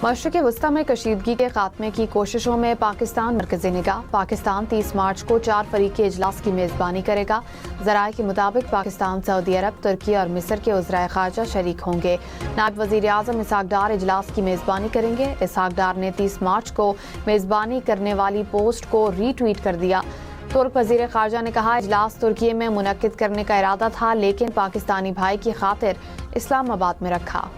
मशरिक़ वस्ता में कशीदगी के खात्मे की कोशिशों में पाकिस्तान मरकज़ी निगाह। पाकिस्तान 30 मार्च को 4 फरीकी इजलास की मेज़बानी करेगा। ज़राए के मुताबिक पाकिस्तान, सऊदी अरब, तुर्की और मिस्र के वज़राए ख़ारजा शरीक होंगे। नायब वज़ीर आज़म इसहाक डार इजलास की मेज़बानी करेंगे। इसहाक डार ने 30 मार्च को मेज़बानी करने वाली पोस्ट को रीट्वीट कर दिया। तुर्क वज़ीर ख़ारजा ने कहा, इजलास तुर्की में मुनक्किद करने का इरादा था, लेकिन पाकिस्तानी भाई की खातिर इस्लामाबाद में रखा।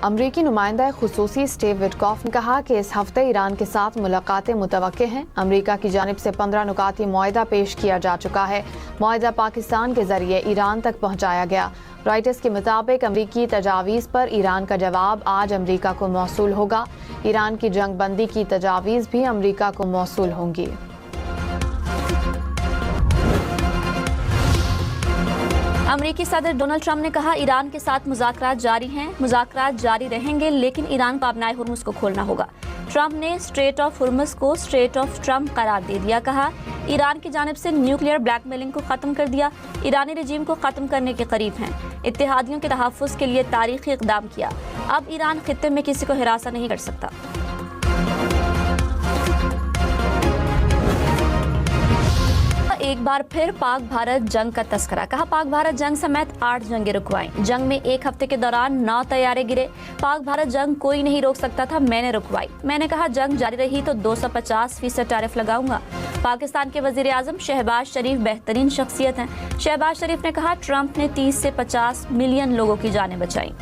अमरीकी नुमाइंदा खुसूसी स्टीव विटकॉफ ने कहा कि इस हफ्ते ईरान के साथ मुलाकातें मुतवक्के हैं। अमरीका की जानिब से 15 नुकाती मुआहिदा पेश किया जा चुका है। मुआहिदा पाकिस्तान के जरिए ईरान तक पहुंचाया गया। रॉयटर्स के मुताबिक अमरीकी तजावीज़ पर ईरान का जवाब आज अमरीका को मौसूल होगा। ईरान की जंग बंदी की तजावीज़ भी अमरीका को मौसूल होंगी। अमरीकी सदर डोनाल्ड ट्रंप ने कहा, ईरान के साथ मुज़ाकरात जारी हैं, मुज़ाकरात जारी रहेंगे, लेकिन ईरान को अपनाए हुर्मुज़ को खोलना होगा। ट्रंप ने स्ट्रेट ऑफ हुर्मुज़ को स्ट्रेट ऑफ ट्रंप करार दे दिया। कहा, ईरान की जानिब से न्यूक्लियर ब्लैकमेलिंग को ख़त्म कर दिया, ईरानी रजीम को ख़त्म करने के करीब हैं। इत्तेहादियों के तहफ़्फ़ुज़ के लिए तारीख़ी इक़दाम किया। अब ईरान खित्ते में किसी को हिरासा नहीं कर सकता। एक बार फिर पाक भारत जंग का तस्करा। कहा, पाक भारत जंग समेत 8 जंगें रुकवाई। जंग में एक हफ्ते के दौरान 9 तैयारे गिरे। पाक भारत जंग कोई नहीं रोक सकता था, मैंने रुकवाई। मैंने कहा, जंग जारी रही तो 250% टैरिफ लगाऊंगा। पाकिस्तान के वजीर आजम शहबाज शरीफ बेहतरीन शख्सियत हैं। शहबाज शरीफ ने कहा, ट्रंप ने 30 से 50 मिलियन लोगों की जानें बचाई।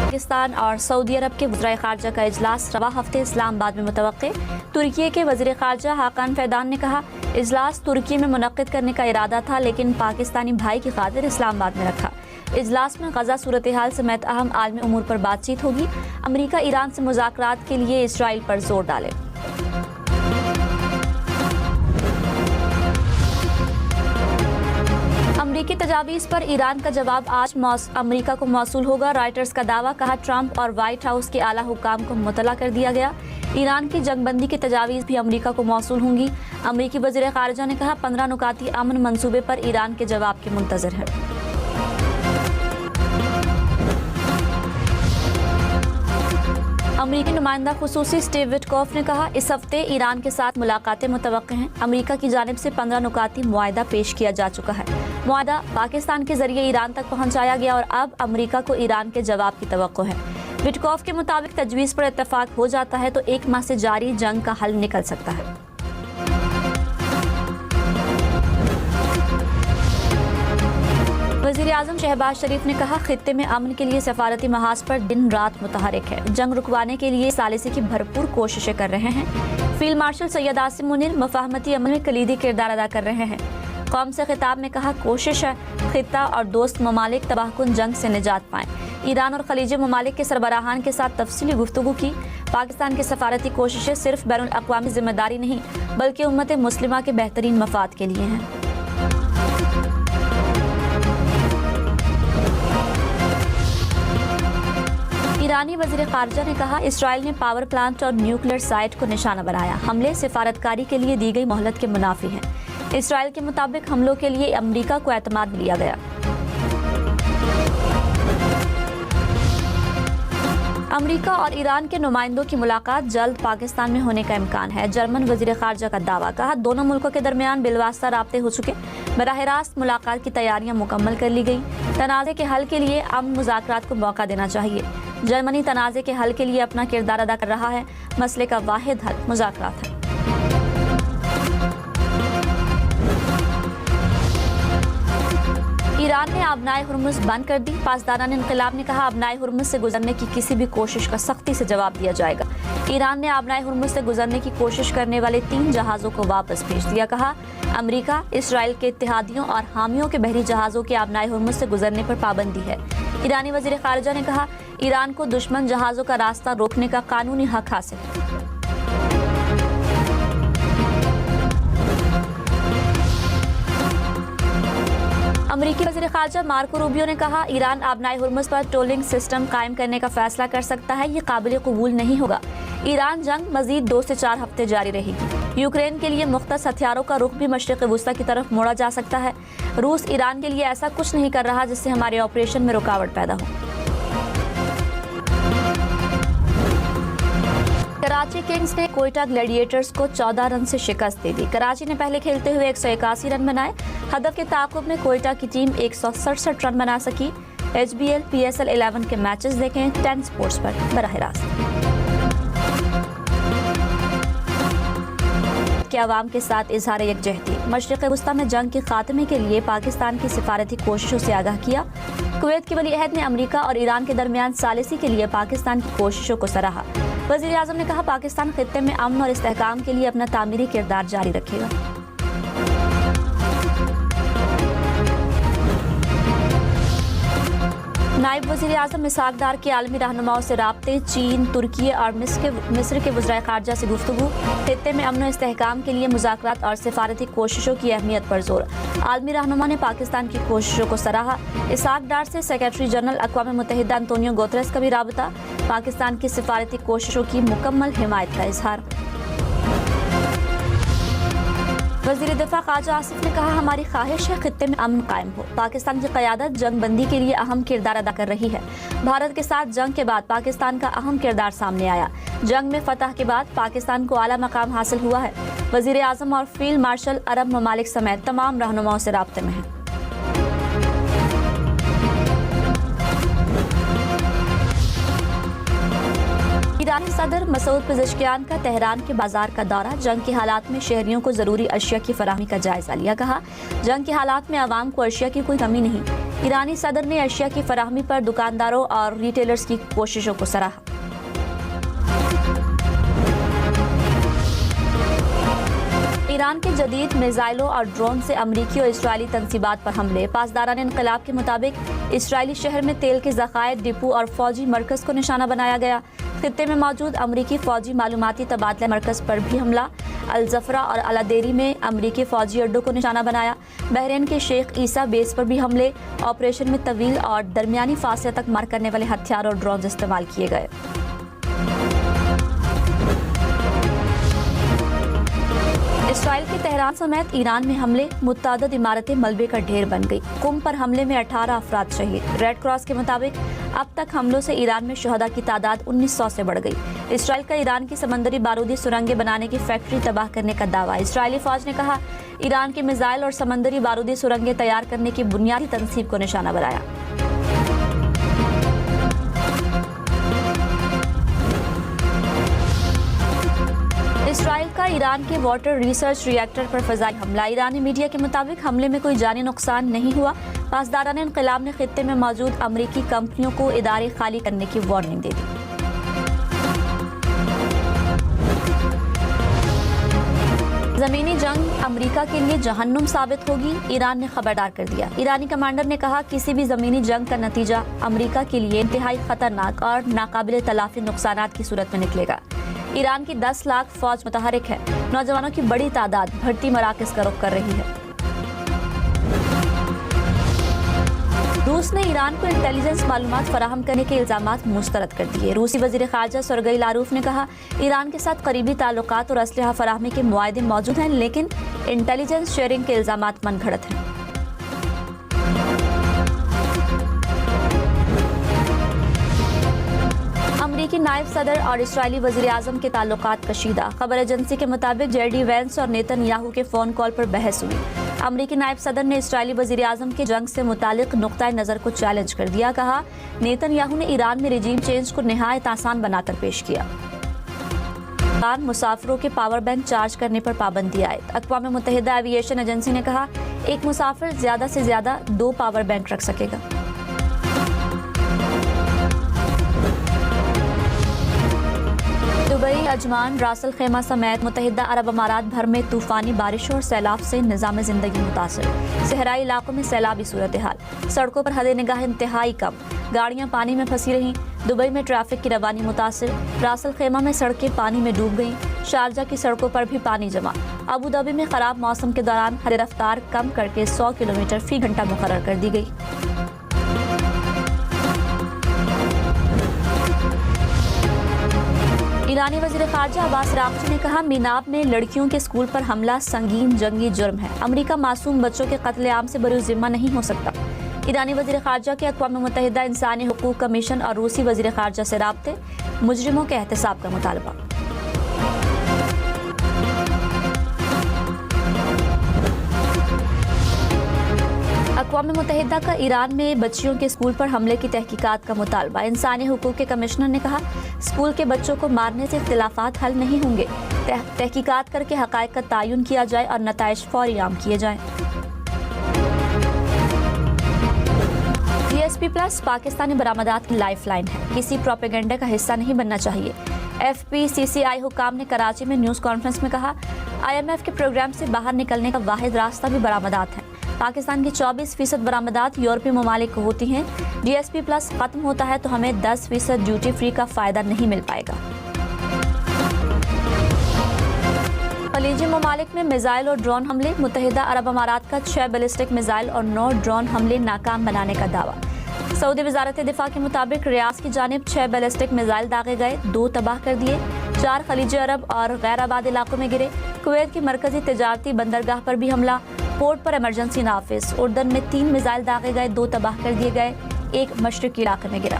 पाकिस्तान और सऊदी अरब के वज़राए ख़ारजा का इजलास रवा हफ्ते इस्लामाबाद में मुतवक्के। तुर्की के वज़ीर ख़ारजा हाकान फैदान ने कहा, इजलास तुर्की में मुनक्किद करने का इरादा था, लेकिन पाकिस्तानी भाई की खातिर इस्लामाबाद में रखा। इजलास में गजा सूरत हाल समेत अहम आलमी उमूर पर बातचीत होगी। अमरीका ईरान से मुज़ाकरात के लिए इसराइल पर जोर डाले। अमरीकी तजावीज़ पर ईरान का जवाब आज अमरीका को मौसूल होगा। रॉयटर्स का दावा। कहा, ट्रंप और व्हाइट हाउस के आला हुक्काम को मुतला कर दिया गया। ईरान की जंगबंदी की तजावीज़ भी अमरीका को मौसूल होंगी। अमरीकी वज़ीर ख़ारजा ने कहा, 15 नुकाती अमन मंसूबे पर ईरान के जवाब के मुंतज़र है। अमरीकी नुमाइंदा खुसूसी स्टीव विटकॉफ ने कहा, इस हफ्ते ईरान के साथ मुलाकातें मुतवक्के हैं। अमरीका की जानिब से 15 नुकाती मुआहिदा पेश किया जा चुका है। मुआहिदा पाकिस्तान के जरिए ईरान तक पहुंचाया गया और अब अमरीका को ईरान के जवाब की तवक्को है। विटकॉफ के मुताबिक तजवीज़ पर इत्तफाक हो जाता है तो 1 माह से जारी जंग का हल निकल सकता है। वज़ीर आज़म शहबाज शरीफ ने कहा, खित्ते में अमन के लिए सफारती महाज पर दिन रात मुतहरिक है। जंग रुकवाने के लिए सालिसी की भरपूर कोशिशें कर रहे हैं। फील्ड मार्शल सैयद आसिम मुनीर मफाहमती अमल में कलीदी किरदार अदा कर रहे हैं। कौम से खिताब में कहा, कोशिश है खित्ता और दोस्त ममालिक तबाहकुन जंग से निजात पाएं। ईरान और खलीजी ममालिक के सरबराहान के साथ तफसीली गुफ्तगू की। पाकिस्तान की सफारती कोशिशें सिर्फ बैनुल अक़वामी जिम्मेदारी नहीं, बल्कि उम्मत मुस्लिमा के बेहतरीन मफाद के लिए हैं। ईरानी वज़ीर ख़ारजा ने कहा, इसराइल ने पावर प्लांट और न्यूक्लियर साइट को निशाना बनाया। हमले सिफारतकारी के लिए दी गई मोहलत के मुनाफी हैं। इसराइल के मुताबिक हमलों के लिए अमरीका को एतमाद लिया गया। अमरीका और ईरान के नुमाइंदों की मुलाकात जल्द पाकिस्तान में होने का इम्कान है। जर्मन वज़ीर ख़ारजा का दावा। कहा, दोनों मुल्कों के दरमियान बिलवास्ता राब्ते हो चुके। बराह रास्त मुलाकात की तैयारियां मुकम्मल कर ली गई। तनाज़े के हल के लिए अमन मुज़ाकरात को मौका देना चाहिए। जर्मनी तनाज़े के हल के लिए अपना किरदार अदा कर रहा है। मसले का वाहिद हल मुज़ाकरात है। ईरान ने आबनाए हुर्मुज़ बंद कर दी। पासदारान इन्क़िलाब ने कहा, आबनाए हुर्मुज़ से गुजरने की किसी भी कोशिश का सख्ती से जवाब दिया जाएगा। ईरान ने आबनाए हुर्मुज़ से गुजरने की कोशिश करने वाले 3 जहाज़ों को वापस भेज दिया। कहा, अमरीका, इसराइल के इत्तेहादियों और हामियों के बहरी जहाज़ों के आबनाए हुर्मुज़ से गुजरने पर पाबंदी है। ईरानी वज़ीर ख़ारजा ने कहा, ईरान को दुश्मन जहाज़ों का रास्ता रोकने का कानूनी हक हासिल है। अमरीकी वज़ीर ख़ारजा मार्को रूबियो ने कहा, ईरान आबनाए हुर्मुज़ पर टोलिंग सिस्टम कायम करने का फैसला कर सकता है। ये काबिल कबूल नहीं होगा। ईरान जंग मज़ीद 2 से 4 हफ्ते जारी रहेगी। यूक्रेन के लिए मुख्तस हथियारों का रुख भी मशरिक़ वस्ती की तरफ मोड़ा जा सकता है। रूस ईरान के लिए ऐसा कुछ नहीं कर रहा जिससे हमारे ऑपरेशन में रुकावट पैदा हो। कराची किंग्स ने कोयटा ग्लैडिएटर्स को 14 रन से शिकस्त दे दी। कराची ने पहले खेलते हुए 181 रन बनाए। हदफ के ताक़ुब में कोयटा की टीम 167 रन बना सकी। HBL PSL 11 के मैचेस देखें 10 स्पोर्ट्स पर बराह रास्त। के अवाम के साथ इजहार यकजहती। मशरिक़ वस्ती में जंग के खात्मे के लिए पाकिस्तान की सिफारती कोशिशों से आगाह किया। कुवैत के वली अहद ने अमरीका और ईरान के दरमियान सालिसी के लिए पाकिस्तान की कोशिशों को सराहा। वज़ीर आज़म ने कहा, पाकिस्तान खित्ते में अमन और इस्तेहकाम के लिए अपना तामीरी किरदार जारी रखेगा। नायब वज़ीर आज़म इसहाक डार के आलमी रहनुमाओं से राब्ते। चीन, तुर्की और मिस्र के वज़राए ख़ारजा से गुफ्तगू। खित्ते में अमन और इस्तेहकाम के लिए मुज़ाकरात और सिफारती कोशिशों की अहमियत पर जोर। आलमी रहनुमा ने पाकिस्तान की कोशिशों को सराहा। इसहाक डार से सेक्रेटरी जनरल अक़वाम मुत्तहिदा अंतोनियो गुतेरेस का भी राबता। पाकिस्तान की सिफारती कोशिशों की मुकम्मल हिमायत का इजहार। वज़ीर दिफ़ा ख़ाजा आसिफ ने कहा, हमारी ख्वाहिश है खित्ते में अमन कायम हो। पाकिस्तान की क़यादत जंग बंदी के लिए अहम किरदार अदा कर रही है। भारत के साथ जंग के बाद पाकिस्तान का अहम किरदार सामने आया। जंग में फतह के बाद पाकिस्तान को आला मकाम हासिल हुआ है। वज़ीर आज़म और फील्ड मार्शल अरब ममालिक समेत तमाम रहनुमाओं से राब्ते में हैं। ईरानी सदर मसूद पेज़ेश्कियान का तेहरान के बाजार का दौरा। जंग के हालात में शहरियों को ज़रूरी अशिया की फराहमी का जायजा लिया। कहा, जंग के हालात में आवाम को अशिया की कोई कमी नहीं। ईरानी सदर ने अशिया की फराहमी पर दुकानदारों और रिटेलर्स की कोशिशों को सराहा। ईरान के जदीद मिसाइलों और ड्रोन से अमरीकी और इस्राएली तनसीबात पर हमले। पासदारान इनकलाब के मुताबिक इस्राएली शहर में तेल के ज़खायर, डिपो और फौजी मरकज़ को निशाना बनाया गया। खित्ते में मौजूद अमरीकी फौजी मालूमाती तबादला मरकज़ पर भी हमला। अल-जफरा और अलादेरी में अमरीकी फौजी अड्डों को निशाना बनाया। बहरीन के शेख ईसा बेस पर भी हमले। ऑपरेशन में तवील और दरमियानी फासले तक मार करने वाले हथियार और ड्रोन इस्तेमाल किए गए। इसराइल के तेहरान समेत ईरान में हमले। मुत्तादिद इमारतें मलबे का ढेर बन गई। कुम पर हमले में 18 अफराद शहीद। रेड क्रॉस के मुताबिक अब तक हमलों से ईरान में शहदा की तादाद 1900 से बढ़ गई। इसराइल का ईरान की समंदरी बारूदी सुरंगें बनाने की फैक्ट्री तबाह करने का दावा। इसराइली फौज ने कहा, ईरान के मिसाइल और समंदरी बारूदी सुरंगें तैयार करने की बुनियादी तनसीब को निशाना बनाया। इसराइल का ईरान के वाटर रिसर्च रिएक्टर पर फ़ज़ाई हमला। ईरानी मीडिया के मुताबिक हमले में कोई जानी नुकसान नहीं हुआ। पासदारान इनक़िलाब ने खित्ते में मौजूद अमरीकी कंपनियों को इदारे खाली करने की वार्निंग दे दी। ज़मीनी जंग अमरीका के लिए जहन्नुम साबित होगी, ईरान ने खबरदार कर दिया। ईरानी कमांडर ने कहा, किसी भी ज़मीनी जंग का नतीजा अमरीका के लिए इंतहाई ख़तरनाक और नाकाबिले तलाफ़ी नुकसानात की सूरत में निकलेगा। ईरान की 10 लाख फौज मुतहरिक है। नौजवानों की बड़ी तादाद भर्ती मराकज़ का रुख कर रही है। रूस ने ईरान को इंटेलिजेंस मालूमात फराहम करने के इल्जामात मुस्तरद कर दिए। रूसी वज़ीर ख़ारजा सरगई लारूफ ने कहा, ईरान के साथ करीबी ताल्लुकात और असलहा फराहमी के मुआहदे मौजूद हैं, लेकिन इंटेलिजेंस शेयरिंग के इल्जामात मनगढ़ंत हैं। अमरीकी नायब सदर और इस्राएली वज़ीर आज़म के ताल्लुकात कशीदा। खबर एजेंसी के मुताबिक जेडी वेंस और नेतन्याहू के फ़ोन कॉल पर बहस हुई। अमरीकी नायब सदर ने इस्राएली वज़ीर आज़म के जंग से मुतालिक नुक्ता नज़र को चैलेंज कर दिया। कहा, नेतन्याहू ने ईरान में रजीम चेंज को नहायत आसान बनाकर पेश किया। मुसाफिरों के पावर बैंक चार्ज करने पर पाबंदी आयद। अक़वाम मुत्तहिदा एविएशन एजेंसी ने कहा, एक मुसाफिर ज़्यादा से ज़्यादा 2 पावर बैंक रख सकेगा। दुबई, अजमान, रासल खैमा समेत मुत्तहिदा अरब अमारात भर में तूफ़ानी बारिशों और सैलाब से निज़ाम ज़िंदगी मुतासर। सहराई इलाकों में सैलाबी सूरत हाल। सड़कों पर हद निगाह इंतहाई कम। गाड़ियाँ पानी में फंसी रहीं। दुबई में ट्रैफिक की रवानी मुतासर। रासल खैमा में सड़कें पानी में डूब गईं। शारजा की सड़कों पर भी पानी जमा। अबू धाबी में ख़राब मौसम के दौरान हद रफ्तार कम करके 100 किलोमीटर फ़ी घंटा मुकर्रर कर दी गई। ایرانی وزیر خارجہ عباس عراقچی نے کہا میناب میں لڑکیوں کے اسکول پر حملہ سنگین جنگی جرم ہے، امریکہ معصوم بچوں کے قتل عام سے بری ذمہ نہیں ہو سکتا۔ ایرانی وزیر خارجہ کے اقوام متحدہ انسانی حقوق کمیشن اور روسی وزیر خارجہ سے رابطے، مجرموں کے احتساب کا مطالبہ۔ اقوام متحدہ کا ایران میں بچیوں کے اسکول پر حملے کی تحقیقات کا مطالبہ۔ انسانی حقوق کے کمشنر نے کہا اسکول کے بچوں کو مارنے سے اختلافات حل نہیں ہوں گے، تحقیقات کر کے حقائق کا تعین کیا جائے اور نتائج فوری عام کیے جائیں۔ GSP+ پاکستانی برآمدات کی لائف لائن ہے، کسی پروپیگنڈے کا حصہ نہیں بننا چاہیے۔ FPCCI حکام نے کراچی میں نیوز کانفرنس میں کہا IMF کے پروگرام سے باہر نکلنے کا واحد راستہ بھی برآمدات ہیں۔ پاکستان کی 24% برآمدات یورپی ممالک کو ہوتی ہیں۔ GSP+ ختم ہوتا ہے تو ہمیں 10% ڈیوٹی فری کا فائدہ نہیں مل پائے گا۔ خلیجی ممالک میں میزائل اور ڈرون حملے، متحدہ عرب امارات کا 6 بیلسٹک میزائل اور 9 ڈرون حملے ناکام بنانے کا دعویٰ۔ سعودی وزارت دفاع کے مطابق ریاض کی جانب 6 بیلسٹک میزائل داغے گئے، 2 تباہ کر دیے، 4 خلیج عرب اور غیر آباد علاقوں میں گرے۔ کویت کی مرکزی تجارتی بندرگاہ پر بھی حملہ، پورٹ پر ایمرجنسی نافذ۔ اردن میں 3 میزائل داغے گئے، 2 تباہ کر دیے گئے، 1 مشرقی علاقے میں گرا۔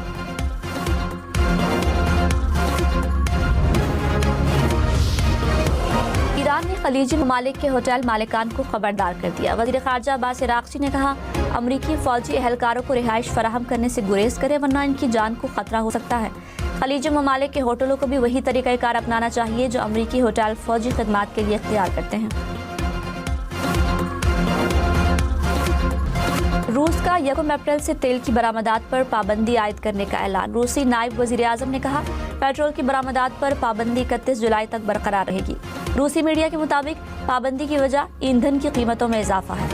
ایران نے خلیجی ممالک کے ہوٹل مالکان کو خبردار کر دیا۔ وزیر خارجہ عباس عراقچی نے کہا امریکی فوجی اہلکاروں کو رہائش فراہم کرنے سے گریز کرے ورنہ ان کی جان کو خطرہ ہو سکتا ہے۔ خلیجی ممالک کے ہوٹلوں کو بھی وہی طریقہ کار اپنانا چاہیے جو امریکی ہوٹل فوجی خدمات کے لیے اختیار کرتے ہیں۔ روس کا 1 اپریل سے تیل کی برآمدات پر پابندی عائد کرنے کا اعلان۔ روسی نائب وزیر اعظم نے کہا پیٹرول کی برآمدات پر پابندی 31 جولائی تک برقرار رہے گی۔ روسی میڈیا کے مطابق پابندی کی وجہ ایندھن کی قیمتوں میں اضافہ ہے۔